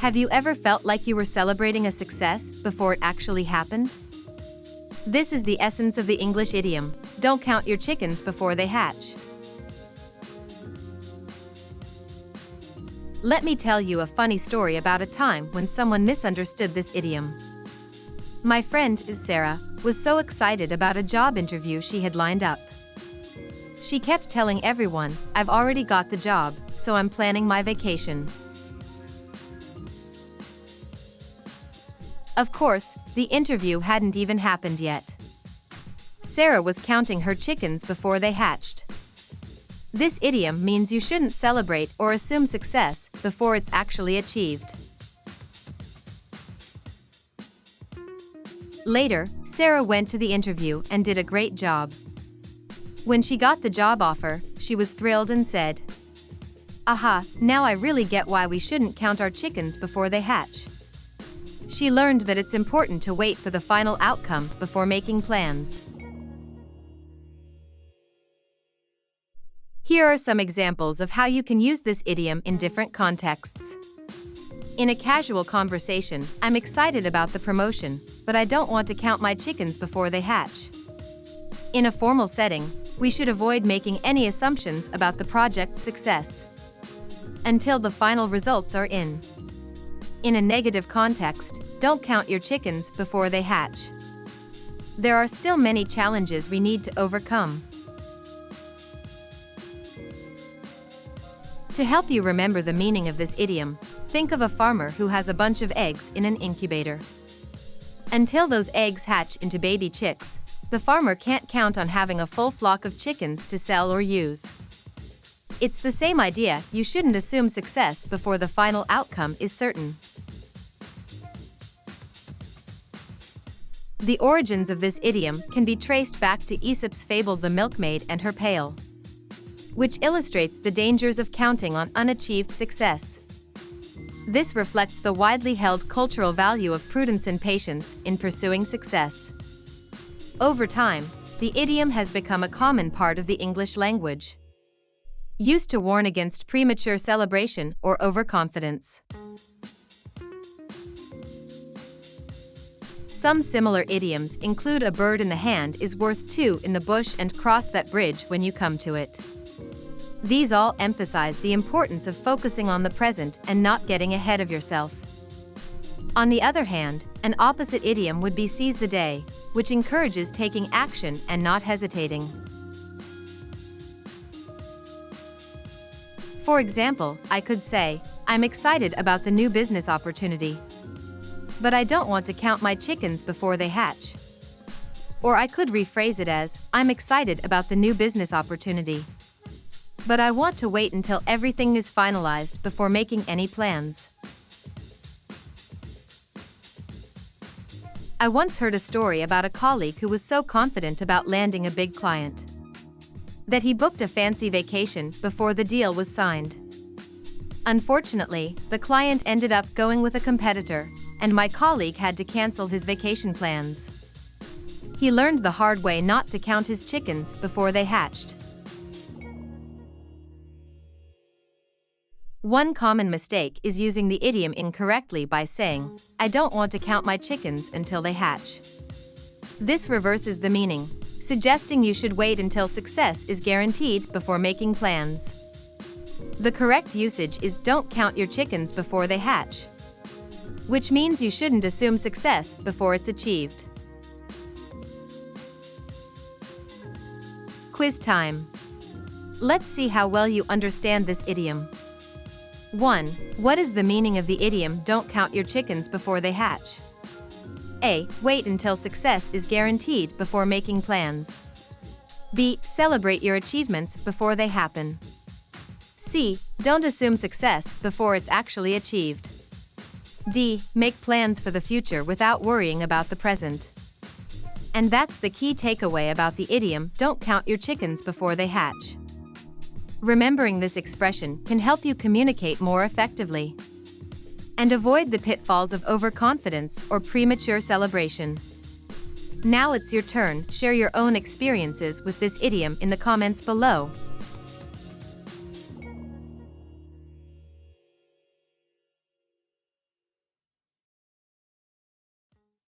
Have you ever felt like you were celebrating a success before it actually happened? This is the essence of the English idiom, don't count your chickens before they hatch. Let me tell you a funny story about a time when someone misunderstood this idiom. My friend, Sarah, was so excited about a job interview she had lined up. She kept telling everyone, "I've already got the job, so I'm planning my vacation." Of course, the interview hadn't even happened yet. Sarah was counting her chickens before they hatched. This idiom means you shouldn't celebrate or assume success before it's actually achieved. Later, Sarah went to the interview and did a great job. When she got the job offer, she was thrilled and said, "Aha, now I really get why we shouldn't count our chickens before they hatch." She learned that it's important to wait for the final outcome before making plans. Here are some examples of how you can use this idiom in different contexts. In a casual conversation, "I'm excited about the promotion, but I don't want to count my chickens before they hatch." In a formal setting, we should avoid making any assumptions about the project's success until the final results are in. In a negative context, don't count your chickens before they hatch. There are still many challenges we need to overcome. To help you remember the meaning of this idiom, think of a farmer who has a bunch of eggs in an incubator. Until those eggs hatch into baby chicks, the farmer can't count on having a full flock of chickens to sell or use. It's the same idea, you shouldn't assume success before the final outcome is certain. The origins of this idiom can be traced back to Aesop's fable The Milkmaid and Her Pail, which illustrates the dangers of counting on unachieved success. This reflects the widely held cultural value of prudence and patience in pursuing success. Over time, the idiom has become a common part of the English language, used to warn against premature celebration or overconfidence. Some similar idioms include "a bird in the hand is worth two in the bush" and "cross that bridge when you come to it." These all emphasize the importance of focusing on the present and not getting ahead of yourself. On the other hand, an opposite idiom would be "seize the day," which encourages taking action and not hesitating. For example, I could say, "I'm excited about the new business opportunity, but I don't want to count my chickens before they hatch." Or I could rephrase it as, "I'm excited about the new business opportunity, but I want to wait until everything is finalized before making any plans." I once heard a story about a colleague who was so confident about landing a big client that he booked a fancy vacation before the deal was signed. Unfortunately, the client ended up going with a competitor, and my colleague had to cancel his vacation plans. He learned the hard way not to count his chickens before they hatched. One common mistake is using the idiom incorrectly by saying, "I don't want to count my chickens until they hatch." This reverses the meaning, suggesting you should wait until success is guaranteed before making plans. The correct usage is "don't count your chickens before they hatch," which means you shouldn't assume success before it's achieved. Quiz time. Let's see how well you understand this idiom. 1. What is the meaning of the idiom "don't count your chickens before they hatch"? A. Wait until success is guaranteed before making plans. B. Celebrate your achievements before they happen. C. Don't assume success before it's actually achieved. D. Make plans for the future without worrying about the present. And that's the key takeaway about the idiom "don't count your chickens before they hatch." Remembering this expression can help you communicate more effectively and avoid the pitfalls of overconfidence or premature celebration. Now it's your turn. Share your own experiences with this idiom in the comments below.